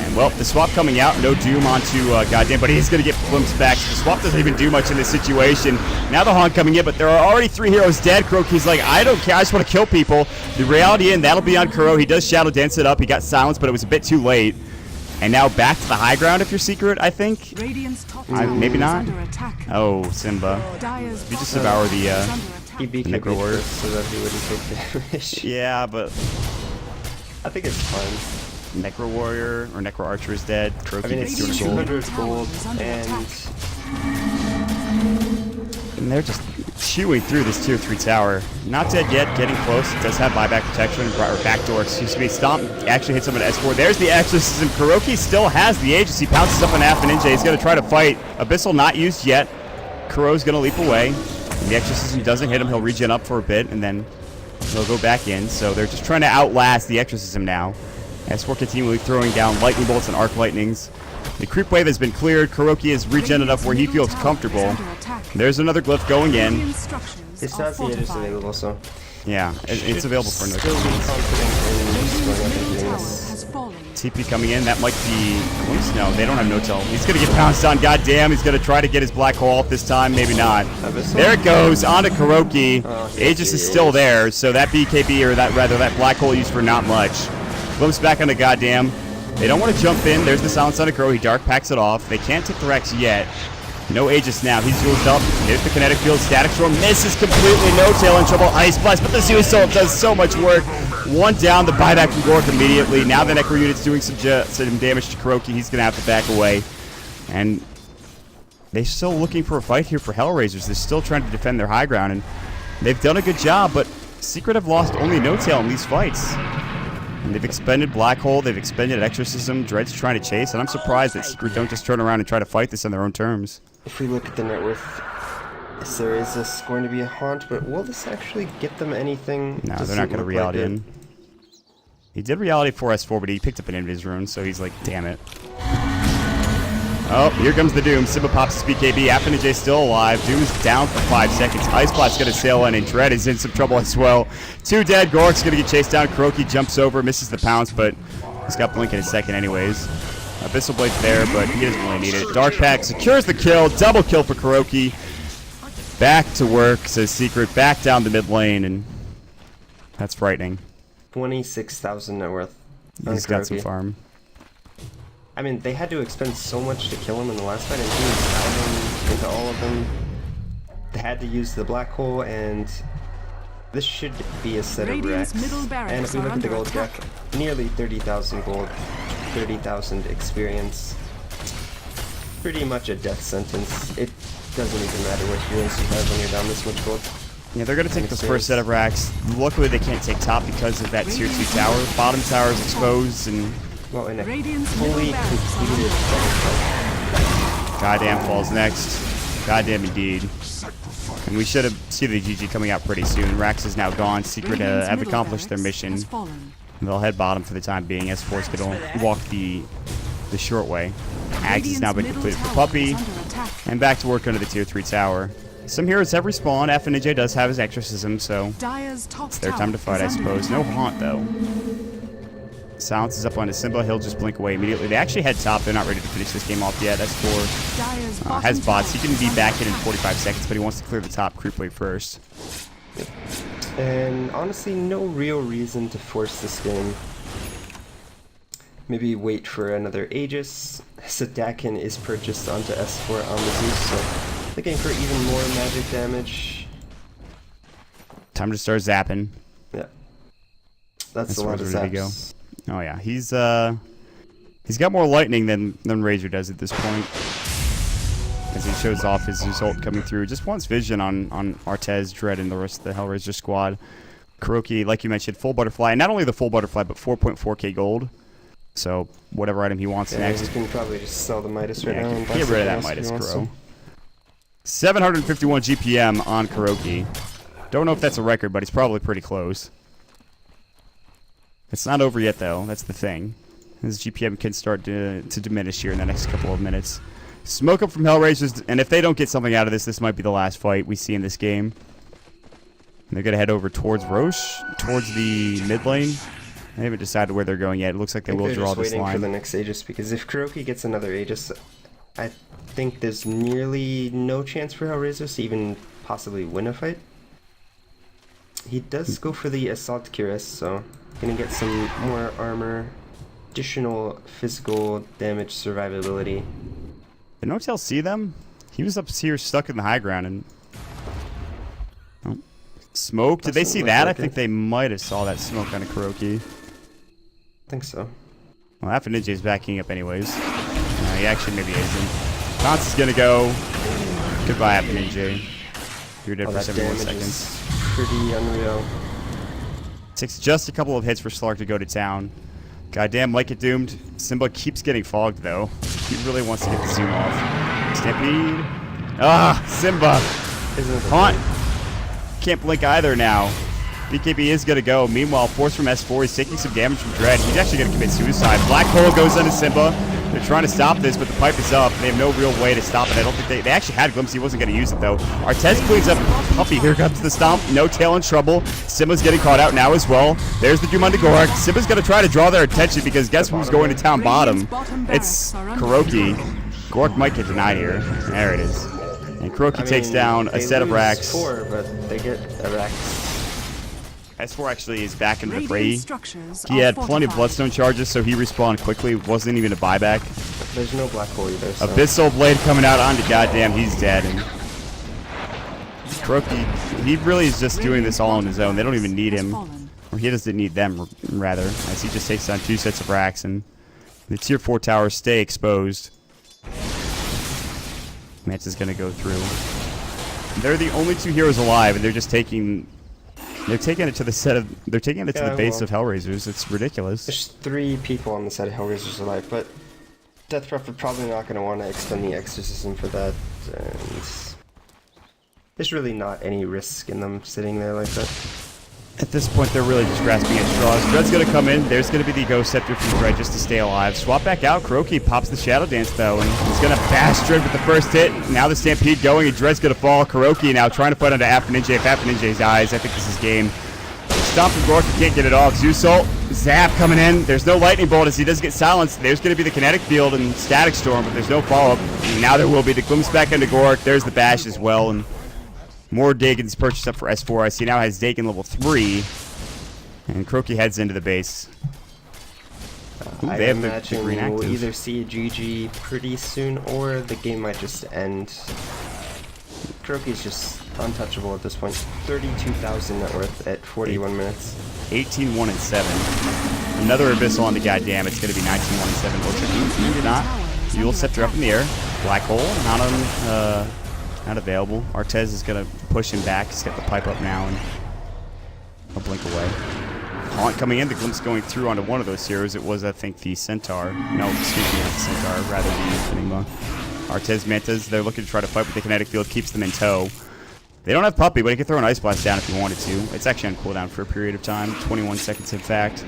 And, well, the swap coming out. No Doom onto Goddamn, but he's going to get glimpsed back. So the swap doesn't even do much in this situation. Now the Haunt coming in, but there are already 3 heroes dead. Kuroki's like, I don't care. I just want to kill people. The reality in, that'll be on Kuro. He does Shadow Dance it up. He got silenced, but it was a bit too late. And now back to the high ground if you're Secret, I think. Radiant's top tower Maybe is not. under attack. Oh, Simba. Dyer's You just bottom devour tower the, is under attack. He BKB'd Necro Warrior. first so that he wouldn't take damage. Yeah, but I think it's fine. Necro Warrior or Necro Archer is dead. Kuroki I mean, gets it's 200 gold. 200 gold, And they're just chewing through this tier 3 tower. Not dead yet, getting close. It does have buyback protection, or backdoor, excuse me. Stomp actually hits him at S4. There's the Exorcism. Kuroki still has the Aegis. He pounces up on Alpha Ninja. He's going to try to fight. Abyssal not used yet. Kuro's going to leap away. And the Exorcism doesn't hit him. He'll regen up for a bit, and then he'll go back in. So they're just trying to outlast the Exorcism now. S4 continually throwing down lightning bolts and arc lightnings. The creep wave has been cleared. Kuroki is regened up where he feels comfortable. There's another glyph going in. It's not the Aegis available, so... Yeah, it's available for another Still be couple minutes. confident in just going up and doing this. TP coming in. That might be... No, they don't have no tell. He's going to get pounced on. Goddamn, he's going to try to get his black hole off this time. Maybe not. There it goes. Onto Kuroki. Aegis is still there, so that BKB, or that black hole used for not much. Glimpse back on the Goddamn. They don't want to jump in. There's the silence on a Crow. He dark packs it off. They can't take the Rex yet. No Aegis now. He's used up. There's the kinetic field. Static Storm misses completely. No Tail in trouble. Ice Blast, but the Zeus Soul does so much work. One down. The buyback from Gork immediately. Now the Necro unit's doing some damage to Kuroki. He's going to have to back away. And they're still looking for a fight here for Hellraisers. They're still trying to defend their high ground, and they've done a good job, but Secret have lost only No Tail in these fights. And they've expended Black Hole, they've expended Exorcism, Dread's trying to chase, and I'm surprised that Secret don't just turn around and try to fight this on their own terms. If we look at the net worth, there is this going to be a haunt, but will this actually get them anything? No, they're not going to reality in. He did reality 4S4, but he picked up an Invis rune, so he's like, damn it. Oh, here comes the Doom. Simba pops his BKB. Affinity still alive. Doom's down for 5 seconds. Ice Blast's going to sail in, and Dread is in some trouble as well. 2 dead. Gork's going to get chased down. Kuroki jumps over, misses the pounce, but he's got Blink in a second anyways. Abyssal Blade's there, but he doesn't really need it. Dark Pack secures the kill. Double kill for Kuroki. Back to work, says Secret. Back down the mid lane, and that's frightening. 26,000 net worth. He's got some farm. I mean, they had to expend so much to kill him in the last fight, and he was diving into all of them. They had to use the black hole, and this should be a set of Rex. And if we look at the gold deck, nearly 30,000 gold, 30,000 experience. Pretty much a death sentence. It doesn't even matter what heroes you have when you're down this much gold. Yeah, they're going to take this first set of racks. Luckily, they can't take top because of that tier 2 tower. Bottom tower is exposed, and... Well, in a fully completed Goddamn falls next. Goddamn indeed. And we should have seen the GG coming out pretty soon. Rax is now gone. Secret have accomplished their mission. They'll head bottom for the time being. S4's going to walk the short way. Ags has now been completed for Puppey. And back to work under the tier 3 tower. Some heroes have respawned. FNJ does have his exorcism, so it's their time to fight, I suppose. No Haunt, though. Silence is up on his Simba. He'll just blink away immediately. They actually head top. They're not ready to finish this game off yet. S4 has bots. He can be back in 45 seconds, but he wants to clear the top creep wave first. Yep. And honestly, no real reason to force this game. Maybe wait for another Aegis. Sadakin is purchased onto S4 on the Zeus, so looking for even more magic damage. Time to start zapping. Yeah. That's a lot of zaps. Oh yeah, he's got more lightning than Razor does at this point. As he shows off his ult coming through. Just wants vision on Artez, Dread, and the rest of the Hellraiser squad. Kuroki, like you mentioned, full butterfly. And not only the full butterfly, but 4.4k gold. So whatever item he wants next. He can probably just sell the Midas right now. And get rid of that Midas, Kuro. 751 GPM on Kuroki. Don't know if that's a record, but he's probably pretty close. It's not over yet, though. That's the thing. His GPM can start to diminish here in the next couple of minutes. Smoke up from Hellraisers, and if they don't get something out of this, this might be the last fight we see in this game. And they're going to head over towards Roche, towards the mid lane. They haven't decided where they're going yet. It looks like they will draw this line. Waiting for the next Aegis, because if Kuroki gets another Aegis, I think there's nearly no chance for Hellraisers to even possibly win a fight. He does go for the Assault Cuirass, so gonna get some more armor, additional physical damage survivability. Did No-Tail see them? He was up here stuck in the high ground and... Oh. Smoke? Did they see that? I think they might have saw that smoke on a Kuroki. I think so. Well, Alpha Ninja is backing up anyways. No, he actually maybe isn't. Taunt's is gonna go. Goodbye, Alpha Ninja. You're dead for 71 seconds. Pretty unreal. Takes just a couple of hits for Slark to go to town. Goddamn, like it doomed. Simba keeps getting fogged though. He really wants to get the zoom off. Stampede. Ah, Simba. Haunt. Can't blink either now. BKB is going to go. Meanwhile, Force from S4 is taking some damage from Dread. He's actually going to commit suicide. Black Hole goes onto Simba. They're trying to stop this, but the pipe is up. They have no real way to stop it. I don't think they actually had a glimpse. He wasn't going to use it, though. Artez cleans up Puppey. Here comes the stomp. No-Tail in trouble. Simba's getting caught out now as well. There's the Doom onto Gorak. Simba's going to try to draw their attention because guess who's going to town bottom? It's Kuroki. Gorak might get denied here. There it is. And Kuroki takes down a set of racks. S4, but they get a rack. S4 actually is back into the fray. He had plenty of Bloodstone charges, so he respawned quickly. It wasn't even a buyback. There's no Black Hole either. So. Abyssal Blade coming out onto goddamn, he's dead. And Kuroki, he really is just doing this all on his own. They don't even need him. Or he doesn't need them, rather, as he just takes on 2 sets of racks. And the tier 4 towers stay exposed. Manta's going to go through. They're the only 2 heroes alive, and they're just taking... They're taking it to the set of. They're taking it to the base of Hellraisers. It's ridiculous. There's 3 people on the set of Hellraisers alive, but Death Prophet probably not going to want to extend the exorcism for that. And there's really not any risk in them sitting there like that. At this point, they're really just grasping at straws. Dread's going to come in. There's going to be the Ghost Scepter from Dread just to stay alive. Swap back out. Kuroki pops the Shadow Dance, though, and he's going to bash Dread with the first hit. Now the Stampede going, and Dread's going to fall. Kuroki now trying to fight onto Alpha Ninja. If Alpha Ninja dies, I think this is game. Stomp from Gork, he can't get it off. Zeus ult, Zap coming in. There's no Lightning Bolt as he does get silenced. There's going to be the Kinetic Field and Static Storm, but there's no follow-up. Now there will be. The glimpse back into Gork. There's the bash as well, and more Dagon's purchased up for S4. I see now has Dagon level 3. And Kuroki heads into the base. I imagine we'll either see a GG pretty soon, or the game might just end. Kuroki's just untouchable at this point. 32,000 net worth at 41 minutes. 18-1 and 7. Another Abyssal on the goddamn. It's going to be 19-1 and 7. Ultra maybe not. Fuel Scepter up in the air. Black Hole not available. Artez is going to push him back. He's got the pipe up now, and he'll blink away. Haunt coming in, the glimpse going through onto one of those heroes. It was, I think, the Centaur. No, excuse me, not the Centaur, rather the Enigma. Artez Mantas, they're looking to try to fight with the Kinetic Field, keeps them in tow. They don't have Puppey, but he can throw an Ice Blast down if he wanted to. It's actually on cooldown for a period of time, 21 seconds in fact.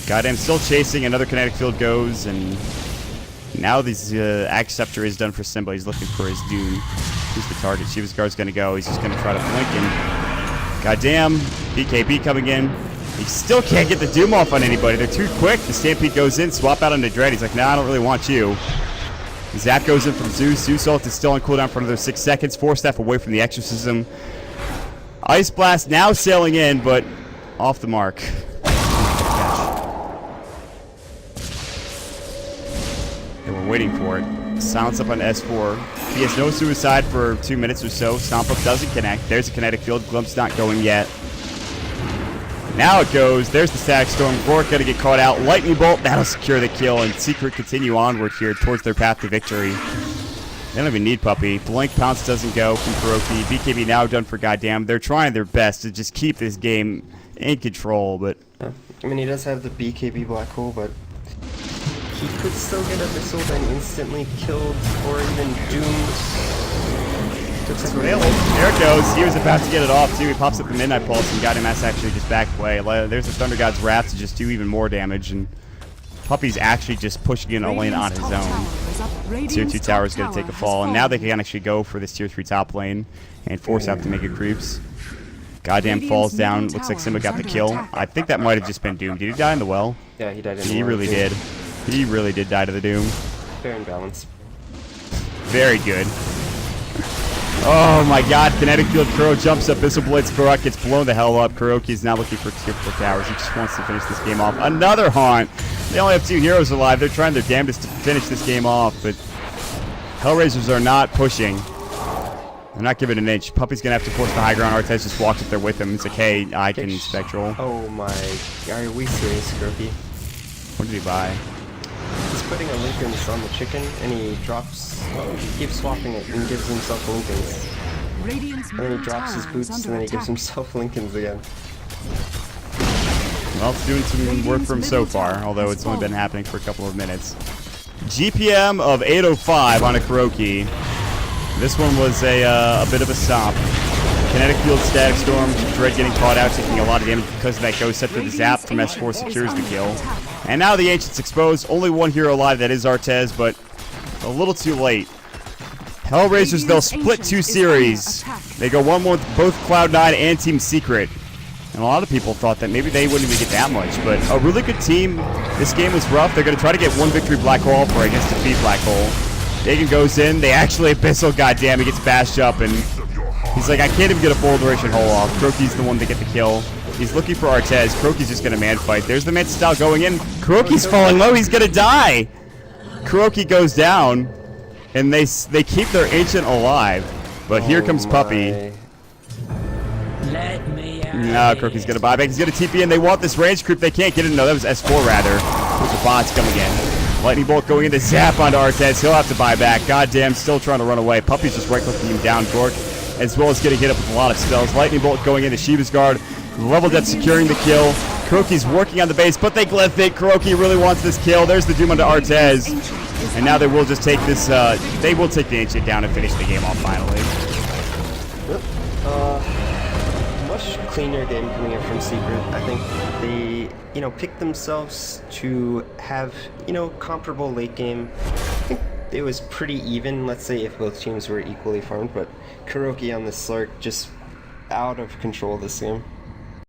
Goddamn, still chasing. Another kinetic field goes, and now this Acceptor is done for Simba. He's looking for his Doom. Who's the target? Shiva's Guard's gonna go. He's just gonna try to blink, and goddamn, BKB coming in. He still can't get the Doom off on anybody. They're too quick. The Stampede goes in, swap out onto Dread. He's like, nah, I don't really want you. Zap goes in from Zeus. Zeus ult is still on cooldown for another 6 seconds. Force Staff away from the Exorcism. Ice Blast now sailing in, but off the mark. And we're waiting for it. Silence up on S4. He has no suicide for 2 minutes or so. Stomp up doesn't connect. There's a kinetic field. Glimpse not going yet. Now it goes. There's the Static Storm. Rourke gonna get caught out. Lightning Bolt. That'll secure the kill. And Secret continue onward here towards their path to victory. They don't even need Puppey. Blink Pounce doesn't go from Kuroki. BKB now done for goddamn. They're trying their best to just keep this game in control, but... I mean, he does have the BKB Black Hole, but he could still get a missile then instantly killed or even doomed. There it goes. He was about to get it off, too. He pops up the Midnight Pulse, and goddamn ass actually just backed away. There's the Thunder God's Wrath to just do even more damage, and Puppey's actually just pushing in a lane on his own. Tier 2 tower is going to take a fall, and now they can actually go for this Tier 3 top lane and force out the Mega Creeps. Goddamn falls down. Looks like Simba got the kill. I think that might have just been Doom. Did he die in the well? Yeah, he died in the well. He really did. He really did die to the Doom. Fair and balanced. Very good. Oh my god, Kinetic Field, Kuro jumps up, Missile Blitz, Korok gets blown the hell up. Kuroki is now looking for Tier 4 towers. He just wants to finish this game off. Another Haunt! They only have 2 heroes alive. They're trying their damnedest to finish this game off, but Hellraisers are not pushing. They're not giving an inch. Puppey's gonna have to force the high ground. Artez just walks up there with him. It's like, hey, I can Spectral. Oh my, are we serious, Kuroki? What did he buy? He's putting a Lincolns on the chicken, and he drops, he keeps swapping it and gives himself Lincolns. And then he drops his boots, and then he gives himself Lincolns again. Well, it's doing some work for him so far, although it's only been happening for a couple of minutes. GPM of 805 on a Kuroki. This one was a bit of a stomp. Kinetic Field, Static Storm, Dread getting caught out, taking a lot of damage because of that Ghost Scepter. The Zap from S4 secures the kill. And now the Ancient's exposed. Only one hero alive, that is Artez, but a little too late. Hellraisers, they'll split 2 series. They go 1-1 with both Cloud9 and Team Secret. And a lot of people thought that maybe they wouldn't even get that much, but a really good team. This game was rough. They're going to try to get 1 victory Black Hole for against defeat Black Hole. Dagon goes in. They actually Abyssal, goddamn. He gets bashed up, and he's like, I can't even get a full duration hole off. Kuroki's the one to get the kill. He's looking for Artez. Kuroki's just going to man fight. There's the Manta Style going in. Kuroki's falling low. He's going to die. Kuroki goes down, and they keep their Ancient alive. But here comes Puppey. No, Kuroki's going to buy back. He's going to TP in. They want this range creep. They can't get it. No, that was S4 rather. The bots come again. Lightning Bolt going into Zap onto Artez. He'll have to buy back. Goddamn, still trying to run away. Puppey's just right-clicking him down. Gork, as well as getting hit up with a lot of spells. Lightning Bolt going into Shiva's Guard. Level Death securing the kill. Kuroki's working on the base, but they glyph it. Kuroki really wants this kill. There's the Doom onto Artez. And now they will just take this, they will take the Ancient down and finish the game off finally. Much cleaner game coming in from Secret. I think they, picked themselves to have, comparable late game. I think it was pretty even, let's say, if both teams were equally farmed, but Kuroki on the Slark just out of control this game.